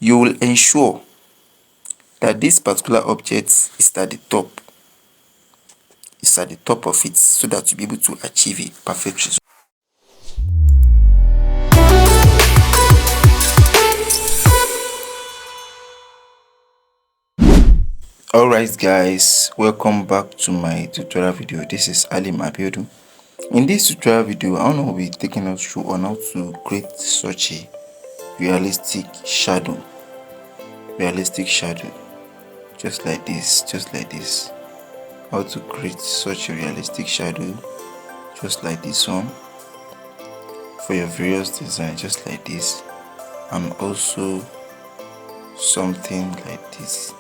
you will ensure that this particular object is at the top. It's at the top of it, so that you'll be able to achieve a perfect result. Alright guys, welcome back to my tutorial video. This is Ali Abiodun. In this tutorial video, I want to be taking us through on how to create such a realistic shadow. Just like this. How to create such a realistic shadow, just like this one, for your various designs, just like this, and also something like this.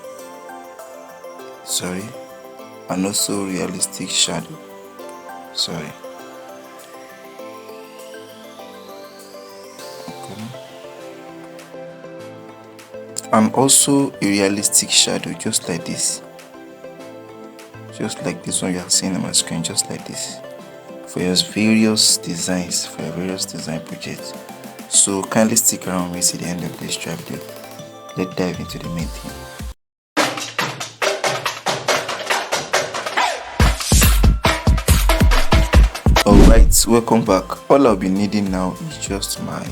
And also realistic shadow. And also a realistic shadow, just like this one you are seeing on my screen, just like this, for your various designs, for your various design projects. So kindly stick around with me to the end of this video. Let's dive into the main thing. Alright, welcome back. All I'll be needing now is just my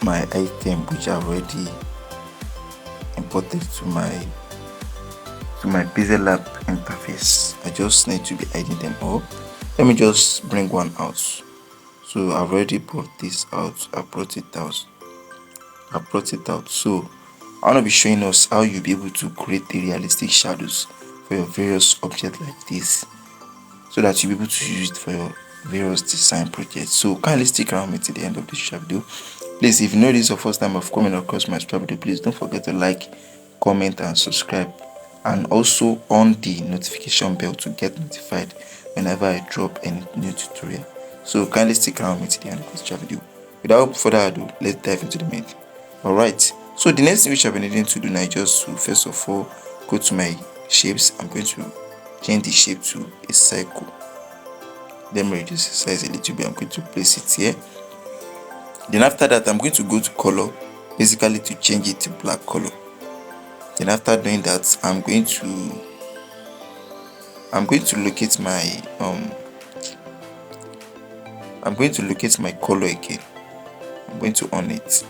my item, which I've already imported to my PixelLab interface. I just need to be hiding them all. Let me just bring one out. So I've already brought this out. I brought it out. So I want to be showing us how you'll be able to create the realistic shadows for your various objects like this, so that you'll be able to use it for your various design projects. So kindly stick around me to the end of this video. Please, if you know this is your first time of coming across my video, please don't forget to like, comment and subscribe, and also on the notification bell to get notified whenever I drop any new tutorial. So kindly stick around me to the end of this video. Without further ado, let's dive into the main. Alright, so the next thing which I've been needing to do now is just to first of all go to my shapes. I'm going to change the shape to a circle. Let me reduce the size a little bit. I'm going to place it here. Then after that, I'm going to go to color, basically to change it to black color. Then after doing that, I'm going to locate my color again. I'm going to on it.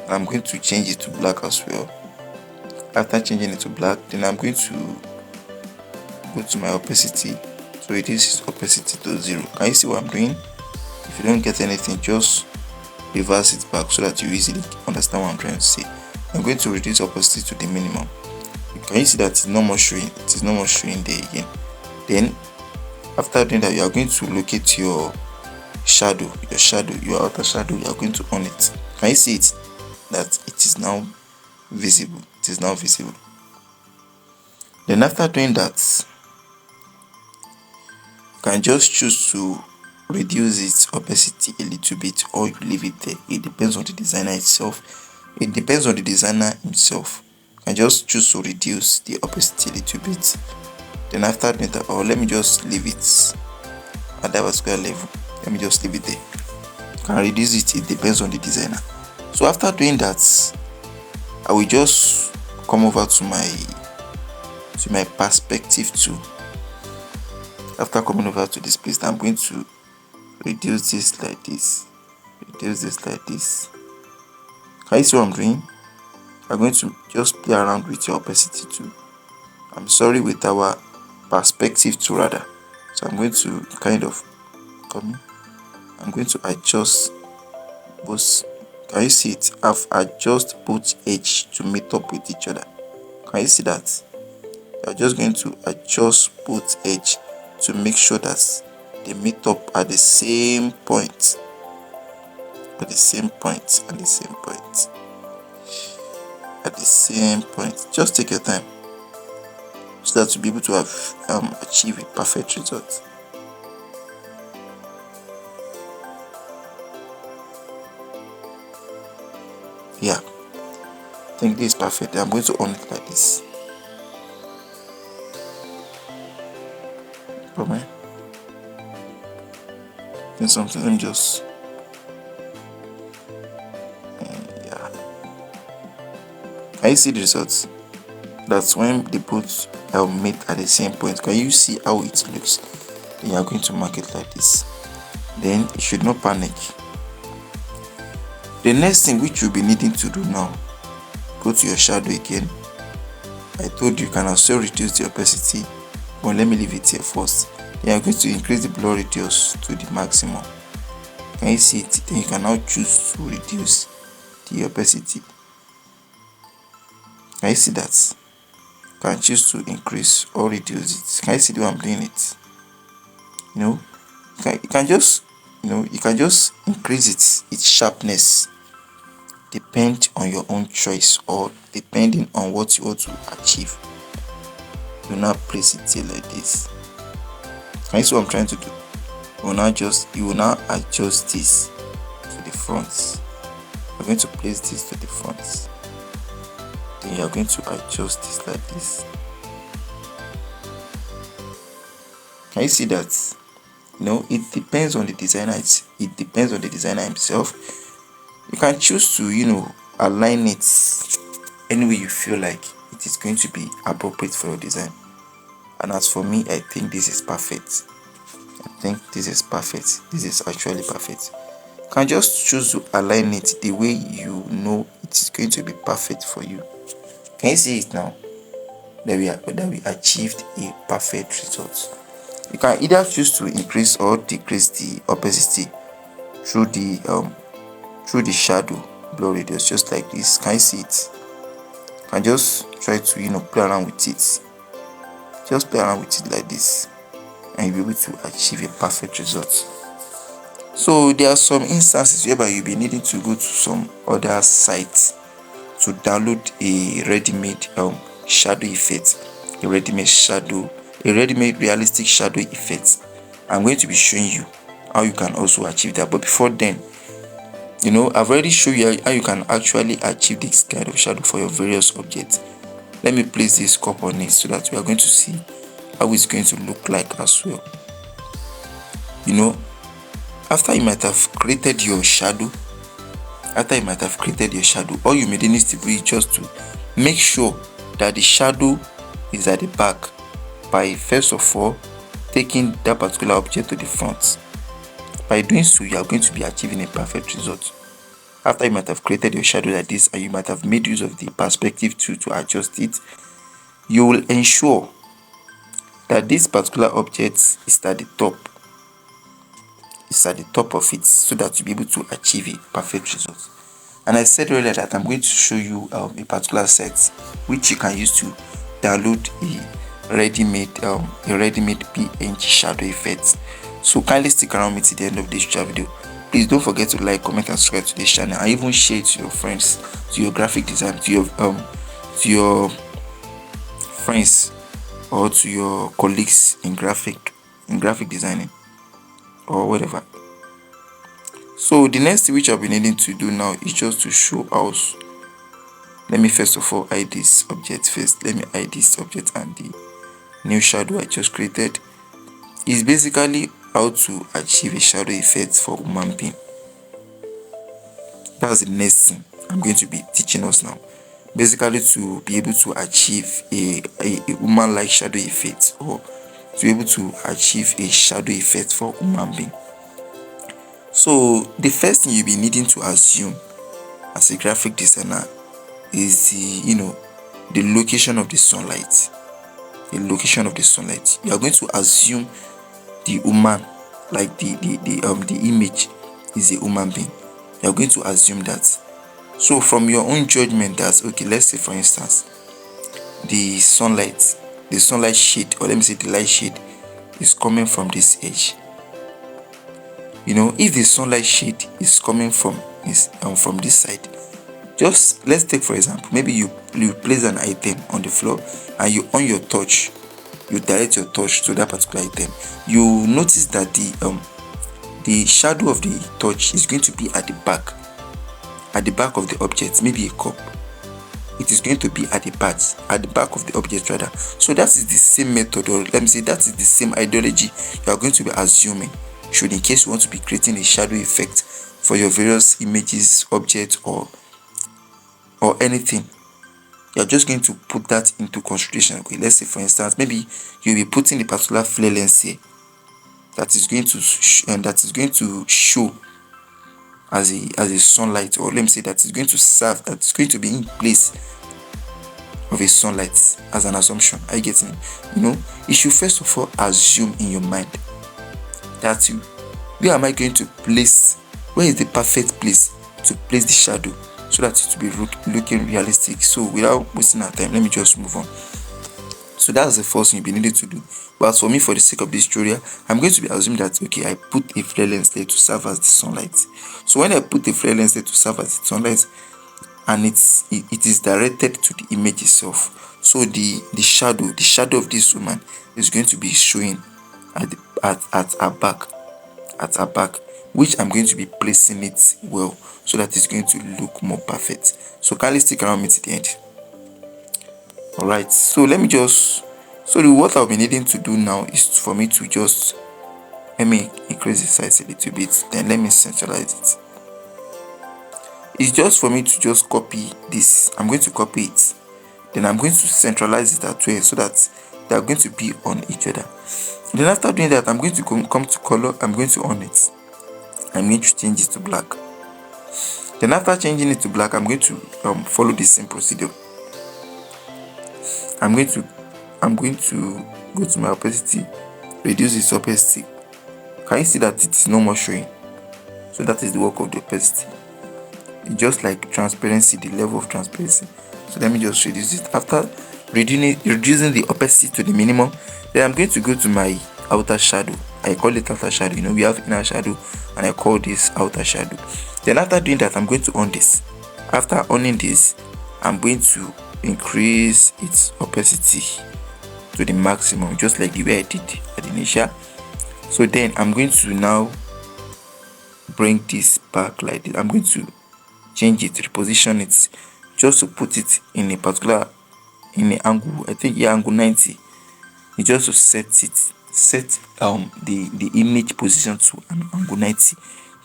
I'm going to change it to black as well. After changing it to black, then I'm going to go to my opacity to reduce opacity to 0. Can you see what I'm doing? If you don't get anything, just reverse it back so that you easily understand what I'm trying to say. I'm going to reduce opacity to the minimum. Can you see that it's no more showing? It is no more showing there again. Then after doing that, you are going to locate your shadow, your outer shadow. You are going to on it. Can you see it? That it is now visible. Then after doing that, you can just choose to reduce its opacity a little bit, or you leave it there. It depends on the designer himself. You can just choose to reduce the opacity a little bit. Then after doing that, or let me just leave it at that particular level. Let me just leave it there. You can reduce it. It depends on the designer. So after doing that, I will just come over to my perspective tool. After coming over to this place, I'm going to reduce this like this. Can you see what I'm doing? I'm going to just play around with your opacity tool. I'm sorry, with our perspective tool rather. So I'm going to I'm going to adjust both. Can you see it? I've adjusted both edge to meet up with each other. Can you see that? You're just going to adjust both edge to make sure that they meet up at the same point. At the same point. Just take your time so that you'll be able to have achieve a perfect result. Yeah, I think this is perfect. I'm going to on it like this. Then something, let me just Can you see the results? That's when they both meet at the same point. Can you see how it looks? Then you are going to mark it like this. Then you should not panic. The next thing which you'll be needing to do now, go to your shadow again. I told you can also reduce the opacity, but let me leave it here first. Then you're going to increase the blur radius to the maximum. Can you see it? Then you can now choose to reduce the opacity. Can you see that? You can choose to increase or reduce it. Can you see the way I'm doing it? You can just increase its sharpness, depend on your own choice or depending on what you want to achieve. You now place it here like this. Can you see what I'm trying to do? You will now adjust this to the front. You're going to place this to the front. Then you're going to adjust this like this. Can you see that? It depends on the designer. It depends on the designer himself. You can choose to align it any way you feel like it is going to be appropriate for your design. And as for me, I think this is perfect. This is actually perfect. You can just choose to align it the way you know it is going to be perfect for you. Can you see it now? That we achieved a perfect result. You can either choose to increase or decrease the opacity through the shadow blur radius, just like this. Can you see it? You can just try to play around with it. Just play around with it like this, and you'll be able to achieve a perfect result. So there are some instances whereby you'll be needing to go to some other sites to download a ready-made shadow effect, a ready-made realistic shadow effect. I'm going to be showing you how you can also achieve that. But before then, I've already shown you how you can actually achieve this kind of shadow for your various objects. Let me place this cup on it so that we are going to see how it's going to look like as well. After you might have created your shadow, all you may need to do is just to make sure that the shadow is at the back by first of all taking that particular object to the front. By doing so, you are going to be achieving a perfect result. After you might have created your shadow like this and you might have made use of the perspective tool to adjust it, you will ensure that this particular object is at the top. It's at the top of it, so that you'll be able to achieve a perfect result. And I said earlier that I'm going to show you a particular set which you can use to download a ready-made PNG shadow effect. So kindly stick around me to the end of this video. Please don't forget to like, comment and subscribe to this channel, and even share it to your friends, to your graphic design, to your friends or to your colleagues in graphic designing or whatever. So the next thing which I'll be needing to do now is just to show us. Let me first of all hide this object first. Let me hide this object and the new shadow I just created. Is basically how to achieve a shadow effect for human being. That's the next thing I'm going to be teaching us now. Basically, to be able to achieve a human-like shadow effect, or to be able to achieve a shadow effect for human being. So the first thing you'll be needing to assume as a graphic designer is the location of the sunlight. The location of the sunlight. You are going to assume the human, like the image is a human being. You are going to assume that. So from your own judgment, that's okay. Let's say for instance, the sunlight shade, or let me say the light shade, is coming from this edge. If the sunlight shade is coming from this side, just let's take for example, maybe you place an item on the floor and you on your touch, you direct your touch to that particular item. You notice that the shadow of the touch is going to be at the back of the object, maybe a cup. It is going to be at the back of the object rather. So that is the same method, or let me say that is the same ideology you are going to be assuming, should in case you want to be creating a shadow effect for your various images, objects, or anything. you're just going to put that into consideration. Okay, let's say for instance, maybe you'll be putting a particular flare length here that is going to show as a sunlight, or let me say that is going to serve, that is going to be in place of a sunlight as an assumption. Are you getting it? You should first of all assume in your mind that where am I going to place, where is the perfect place to place the shadow so that it will be looking realistic. So without wasting our time, let me just move on. So that's the first thing you'll be needed to do. But for me, for the sake of this tutorial, I'm going to be assuming that, okay, I put a flare lens there to serve as the sunlight. So when I put a flare lens there to serve as the sunlight, and it is directed to the image itself, so the shadow of this woman is going to be showing at her back, which I'm going to be placing it well so that it's going to look more perfect. So kindly stick around me to the end. Alright, so what I'll be needing to do now is for me to just, let me increase the size a little bit, then let me centralize it. It's just for me to just copy this. I'm going to copy it, then I'm going to centralize it at where, so that they are going to be on each other. Then after doing that, I'm going to come to color. I'm going to on it. I'm going to change it to black. Then after changing it to black, I'm going to follow the same procedure. I'm going to go to my opacity, reduce its opacity. Can you see that it is no more showing? So that is the work of the opacity. It's just like transparency, the level of transparency. So let me just reduce it. After reducing the opacity to the minimum, then I'm going to go to my outer shadow. I call it outer shadow. We have inner shadow, and I call this outer shadow. Then after doing that, I'm going to on this. After owning this, I'm going to increase its opacity to the maximum, just like the way I did at the initial. So then I'm going to now bring this back like this. I'm going to change it, reposition it, just to put it in a particular, in an angle, I think angle 90. It's just to set the image position to an angle 90.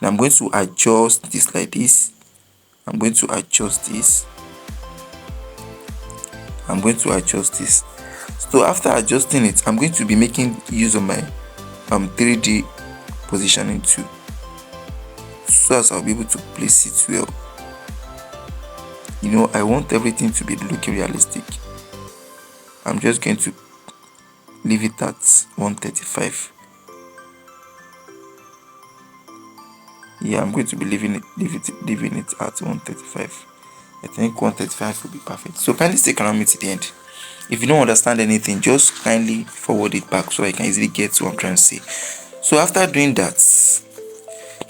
And I'm going to adjust this like this. I'm going to adjust this. I'm going to adjust this. So after adjusting it, I'm going to be making use of my 3D positioning tool, so as I'll be able to place it well. I want everything to be looking realistic. I'm just going to leave it at 135. Yeah, I'm going to be leaving it at 135. I think 135 will be perfect. So kindly stick around me to the end. If you don't understand anything, just kindly forward it back so I can easily get to what I'm trying to say. So after doing that,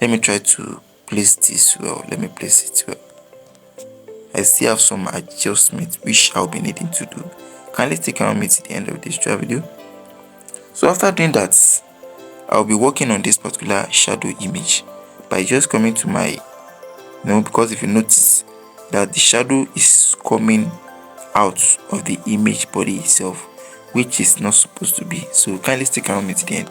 let me try to place this well. Let me place it well. I still have some adjustments which I'll be needing to do. Kindly stick around me to the end of this video. So after doing that, I'll be working on this particular shadow image by just coming to my, because if you notice that the shadow is coming out of the image body itself, which is not supposed to be. So kindly stick around me to the end.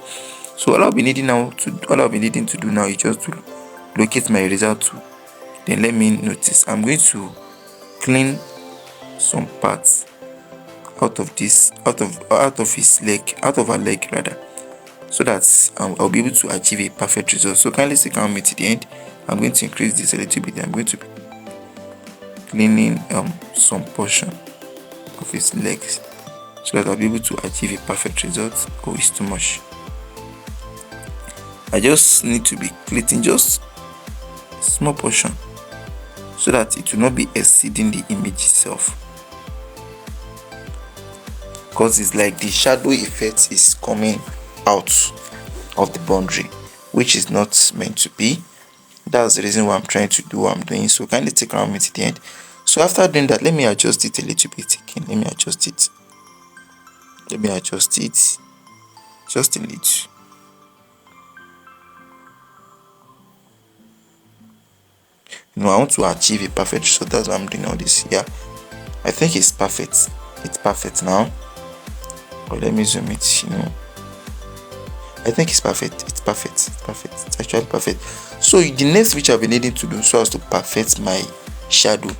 So all I'll be needing to do now is just to locate my eraser tool. Then let me notice I'm going to clean some parts out of her leg rather, so that I'll be able to achieve a perfect result. So kindly stick around me to the end. I'm going to increase this a little bit. I'm going to be cleaning some portion of his legs, so that I'll be able to achieve a perfect result. Oh, it's too much. I just need to be cleaning just a small portion, so that it will not be exceeding the image itself, because it's like the shadow effect is coming out of the boundary, which is not meant to be. That's the reason why I'm trying to do what I'm doing. So kindly stick around me to the end. So after doing that, let me adjust it a little bit again. Let me adjust it just a little. I want to achieve a perfect result. That's why I'm doing all this. Yeah, I think it's perfect. It's perfect now. But let me zoom it. I think it's perfect. It's perfect. It's actually perfect. So the next which I'll be needing to do, so as to perfect my shadow,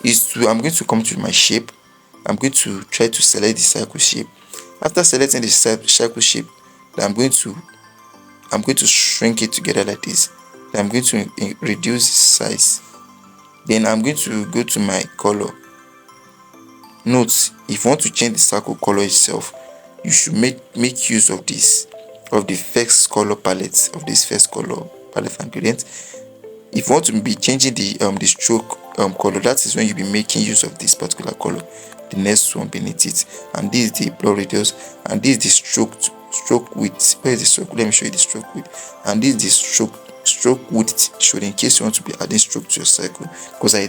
is to, I'm going to come to my shape. I'm going to try to select the circle shape. After selecting the circle shape, I'm going to shrink it together like this. Then I'm going to reduce the size. Then I'm going to go to my color. Note, if you want to change the circle color itself, you should make use of the first color palette, of this first color palette and gradient. If you want to be changing the stroke color, that is when you'll be making use of this particular color, the next one beneath it. And this is the blur radius, and this is the stroke width. Where is the stroke? Let me show you the stroke width. And this is the stroke width should, in case you want to be adding stroke to your circle. Because I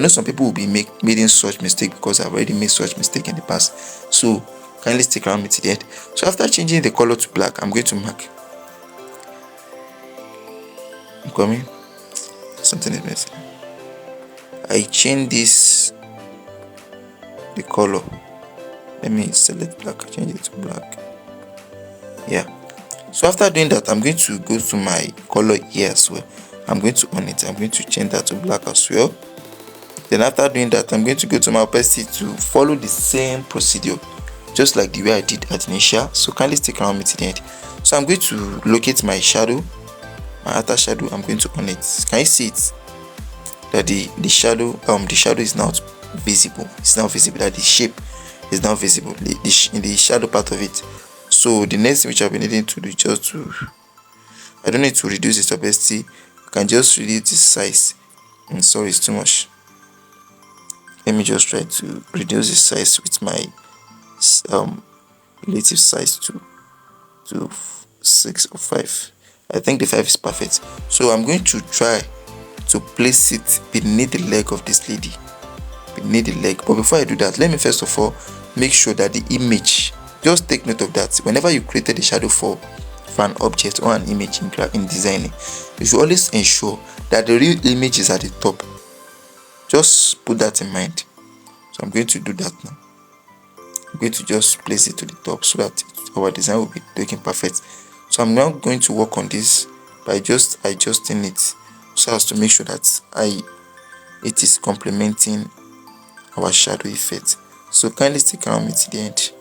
know some people will be making such mistake, because I've already made such mistake in the past. So kindly stick around me to the end. So after changing the color to black, I'm going to mark. I'm coming. Something is missing. I change the color. Let me select black, change it to black. Yeah. So after doing that, I'm going to go to my color here as well. I'm going to on it. I'm going to change that to black as well. Then after doing that, I'm going to go to my opacity to follow the same procedure, just like the way I did at initial. So kindly stick around me to the end. So I'm going to locate my shadow, my outer shadow. I'm going to on it. Can you see it? That the shadow is not visible. It's not visible. That the shape is not visible in the shadow part of it. So the next thing which I'll be needing to do is just to, I don't need to reduce its opacity. You can just reduce the size. And sorry, it's too much. Let me just try to reduce the size with my relative size to 6 or 5. I think the 5 is perfect. So I'm going to try to place it beneath the leg of this lady, beneath the leg. But before I do that, let me first of all make sure that the image, just take note of that whenever you created a shadow for an object or an image in designing, you should always ensure that the real image is at the top. Just put that in mind. So I'm going to do that now. I'm going to just place it to the top so that our design will be looking perfect. So I'm now going to work on this by just adjusting it so as to make sure that it is complementing our shadow effect. So kindly stick around me to the end.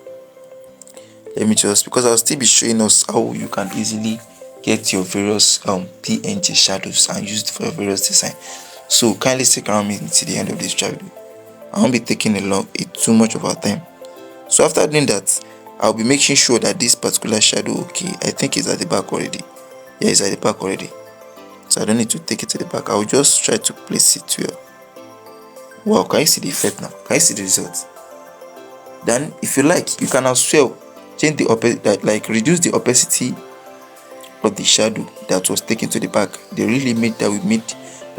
Let me just, because I'll still be showing us how you can easily get your various PNG shadows and use it for your various design. So kindly stick around me to the end of this video. I won't be taking too much of our time. So after doing that, I'll be making sure that this particular shadow, okay, I think it's at the back already. Yeah, it's at the back already. So I don't need to take it to the back. I'll just try to place it here. Wow, can you see the effect now? Can you see the result? Then if you like, you can as well change the opacity, like reduce the opacity of the shadow that was taken to the back. The real image that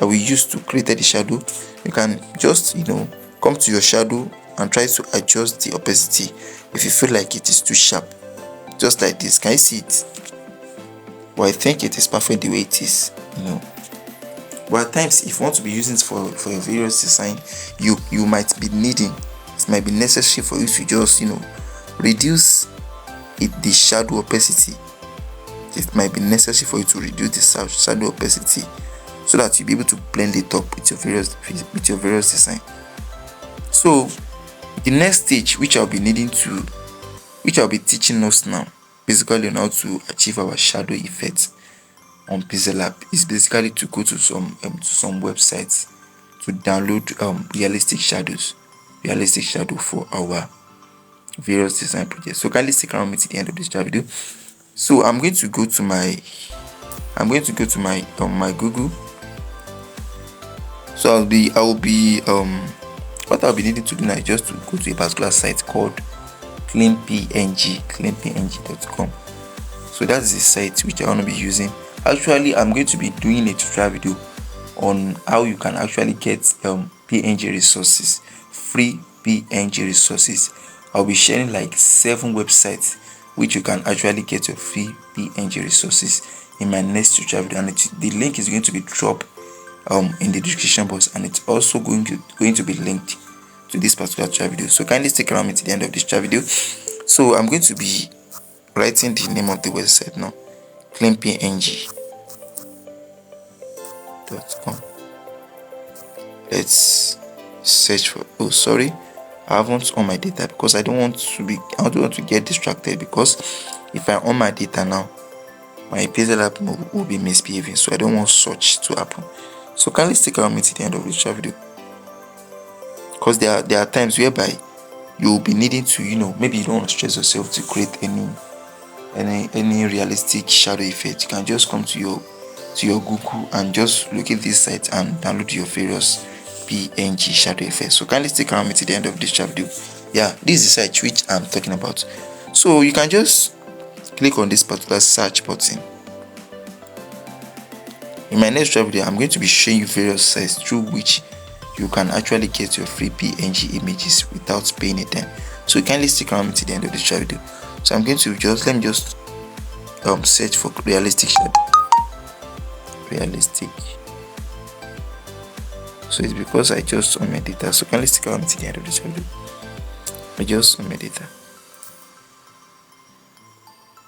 we used to create the shadow, you can just, come to your shadow and try to adjust the opacity if you feel like it is too sharp, just like this. Can you see it? Well, I think it is perfect the way it is, But at times, if you want to be using it for your various design, you might be needing, it might be necessary for you to just reduce the shadow opacity. It might be necessary for you to reduce the shadow opacity so that you'll be able to blend it up with your various design. So the next stage which I'll be teaching us now, basically on how to achieve our shadow effect on PixelLab, is basically to go to some websites to download realistic shadow for our various design projects. So kindly stick around me to the end of this video. So I'm going to go to my my Google. So what I'll be needing to do now is just to go to a particular site called cleanpng.com. So that's the site which I want to be using. Actually, I'm going to be doing a tutorial video on how you can actually get PNG resources, free PNG resources. I'll be sharing like 7 websites which you can actually get your free PNG resources in my next tutorial video, and the link is going to be dropped in the description box, and it's also going to be linked to this particular tutorial video. So kindly stick around me to the end of this tutorial video. So I'm going to be writing the name of the website now, cleanpng.com. Let's search for, oh sorry, I haven't on my data because I don't want to get distracted, because if I on my data now, my PixelLab will be misbehaving, so I don't want such to happen. So kindly stick around me to the end of this video, because there are times whereby you will be needing to, maybe you don't want to stress yourself to create any realistic shadow effect. You can just come to your Google and just look at this site and download your various PNG shadow effects. So kindly stick around me to the end of this video. Yeah, this is the site which I'm talking about. So you can just click on this particular search button. In my next video, I'm going to be showing you various sites through which you can actually get your free PNG images without paying a dime. So you kindly stick around me to the end of this video. So I'm going to let me just search for realistic shadow. Realistic. So it's because I just on my data. So kindly stick around me to the end of this video. I just on my data.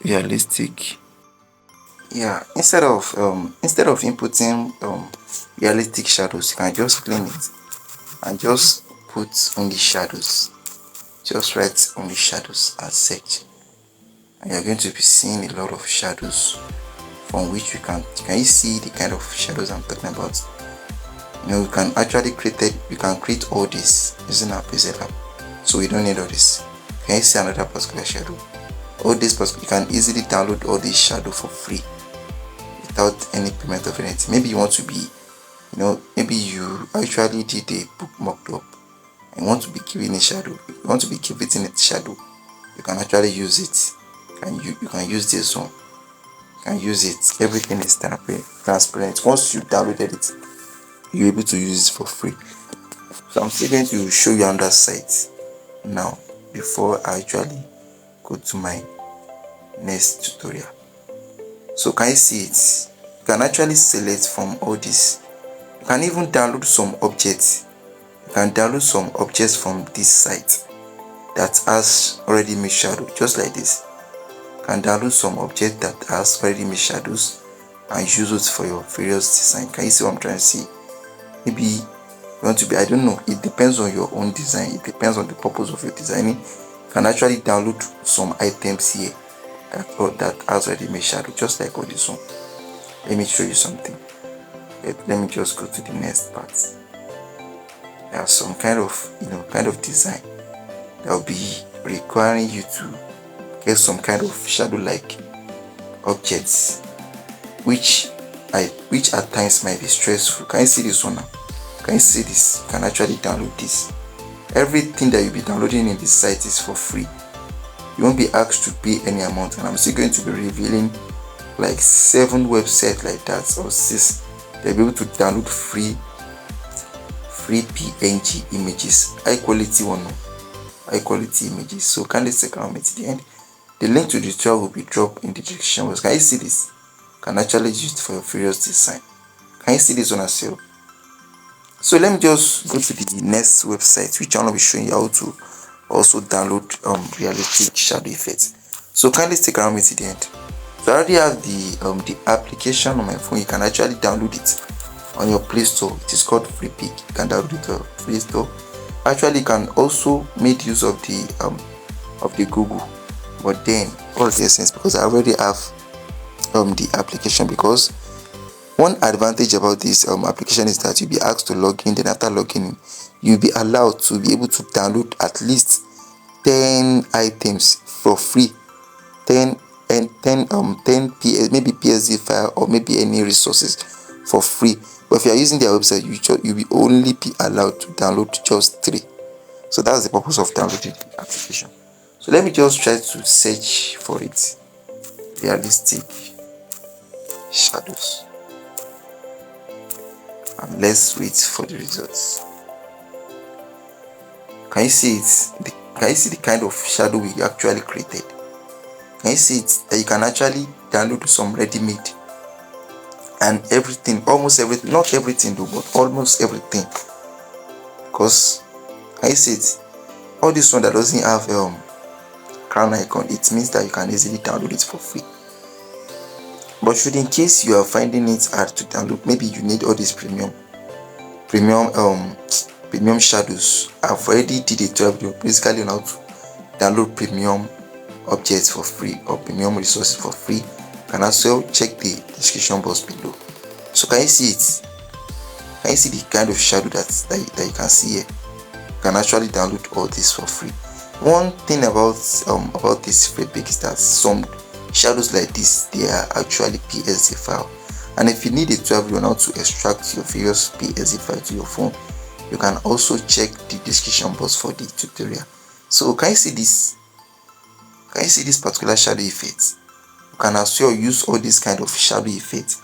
Realistic. Yeah, instead of inputting realistic shadows, you can just clean it and just put only shadows. Just write only shadows as search, and you're going to be seeing a lot of shadows from which you can you see the kind of shadows I'm talking about. You can actually create all this using our PixelLab, so we don't need all this. Can you see another particular shadow? All this, you can easily download all this shadow for free without any payment of anything. Maybe you want to be, maybe you actually did a book mocked up and want to be given a shadow. If you want to be given a shadow, you can actually use it. You can use this one. You can use it. Everything is transparent. Once you downloaded it, you're able to use it for free. So I'm still going to show you another site now before I actually go to my next tutorial. So can you see it? You can actually select from all this. You can even download some objects. You can download some objects from this site that has already made shadow, just like this. You can download some object that has already made shadows and use it for your various design. Can you see what I'm trying to say? Maybe you want to be, I don't know, it depends on your own design. It depends on the purpose of your designing. You can actually download some items here that has already made shadow, just like all this one. Let me show you something. Let me just go to the next part. There's some kind of design that will be requiring you to get some kind of shadow like objects, which at times might be stressful. Can you see this one now? Can you see this? You can actually download this. Everything that you'll be downloading in this site is for free. You won't be asked to pay any amount, and I'm still going to be revealing like 7 websites like that, or 6. They'll be able to download free PNG images, high quality images. So kindly stick around me to the end. The link to the tutorial will be dropped in the description box. Can you see this? You can actually use it for your various design. Can you see this one as well? So let me just go to the next website, which I'm going to be showing you how to also download realistic shadow effects. So kindly stick around me to the end. So I already have the application on my phone. You can actually download it on your Play Store. It is called FreePic. You can download it on Play Store. Actually, you can also make use of the Google, but then all the essence, because I already have the application. Because one advantage about this application is that you'll be asked to log in. Then after logging in, you'll be allowed to be able to download at least 10 items for free. 10 PS, maybe PSD file, or maybe any resources for free. But if you are using their website, you'll be only be allowed to download just 3. So that's the purpose of downloading the application. So let me just try to search for it. Realistic shadows. And let's wait for the results. Can you see it? Can you see the kind of shadow we actually created? Can you see it? That you can actually download some ready-made and everything, almost everything, not everything though, but almost everything. Because can you see it? All this one that doesn't have crown icon, it means that you can easily download it for free. But should in case you are finding it hard to download, maybe you need all this premium premium shadows. I've already did a tutorial video basically on how to download premium objects for free or premium resources for free. You can also check the description box below. So can you see it? Can you see the kind of shadow that you can see here? You can actually download all this for free. One thing about this free pick is that some shadows like this, they are actually PSD file. And if you need a tutorial video on how to extract your various PSD file to your phone, you can also check the description box for the tutorial. So can you see this? Can you see this particular shadow effect? You can also use all this kind of shadow effect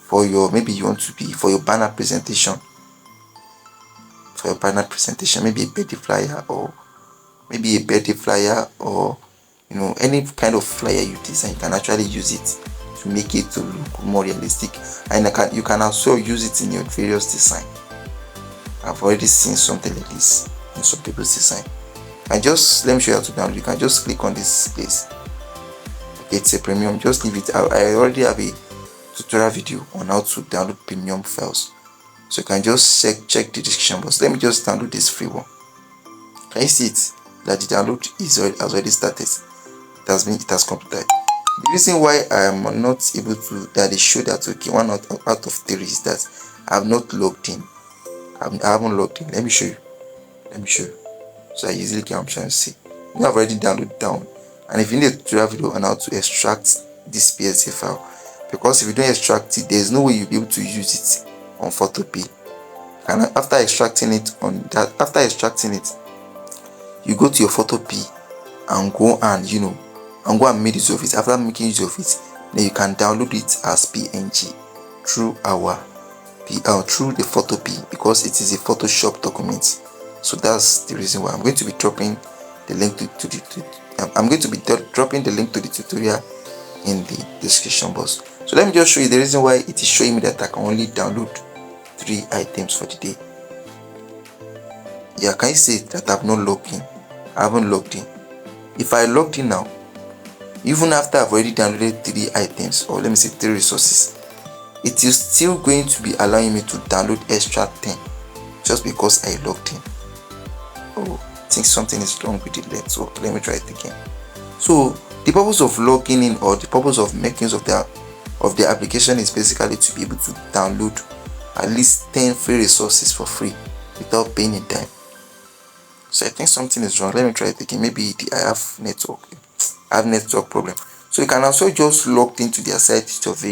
for your, maybe you want to be for your banner presentation. For your banner presentation, maybe a birthday flyer or any kind of flyer you design. You can actually use it to make it to look more realistic, and you can also use it in your various design. I've already seen something like this in some people's design. Let me show you how to download. You can just click on this place. Okay, it's a premium. Just leave it. I already have a tutorial video on how to download premium files, so you can just check the description box. Let me just download this free one. Can you see it? That the download has already started. It has completed. The reason why I am not able to, that they show that okay, 1 out of 3 is that I have not logged in. I haven't logged in. Let me show you. So I easily can try and see. You have already downloaded down. And if you need a tutorial video on how to extract this PSD file, because if you don't extract it, there is no way you'll be able to use it on photopea. And after extracting it, you go to your photopea and go and make use of it. After making use of it, then you can download it as PNG through through the photopea, because it is a Photoshop document. So that's the reason why I'm going to be dropping the link dropping the link to the tutorial in the description box. So let me just show you the reason why it is showing me that I can only download 3 items for the day. Yeah, can you see that I've not logged in? I haven't logged in. If I logged in now, even after I've already downloaded 3 items, or let me say 3 resources, it is still going to be allowing me to download extra 10 just because I logged in. Oh, I think something is wrong with the network. Let me try it again. So the purpose of logging in, or the purpose of making use of the application, is basically to be able to download at least 10 free resources for free without paying a dime. So I think something is wrong. Let me try it again. Maybe I have network problem. So you can also just log into their site with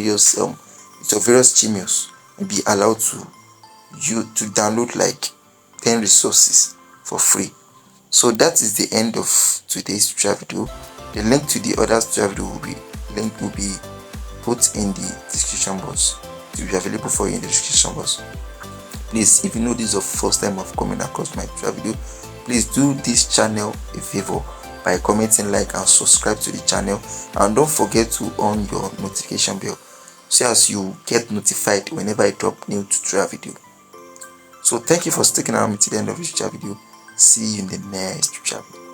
your various Gmails and be allowed to download like 10 resources for free. So that is the end of today's tutorial video. The link to the other tutorial video will be put in the description box. It will be available for you in the description box. Please, if you know this is the first time of coming across my tutorial video, please do this channel a favor by commenting, like, and subscribe to the channel, and don't forget to on your notification bell so as you get notified whenever I drop new tutorial video. So thank you for sticking around me to the end of this tutorial video. See you in the next tutorial video.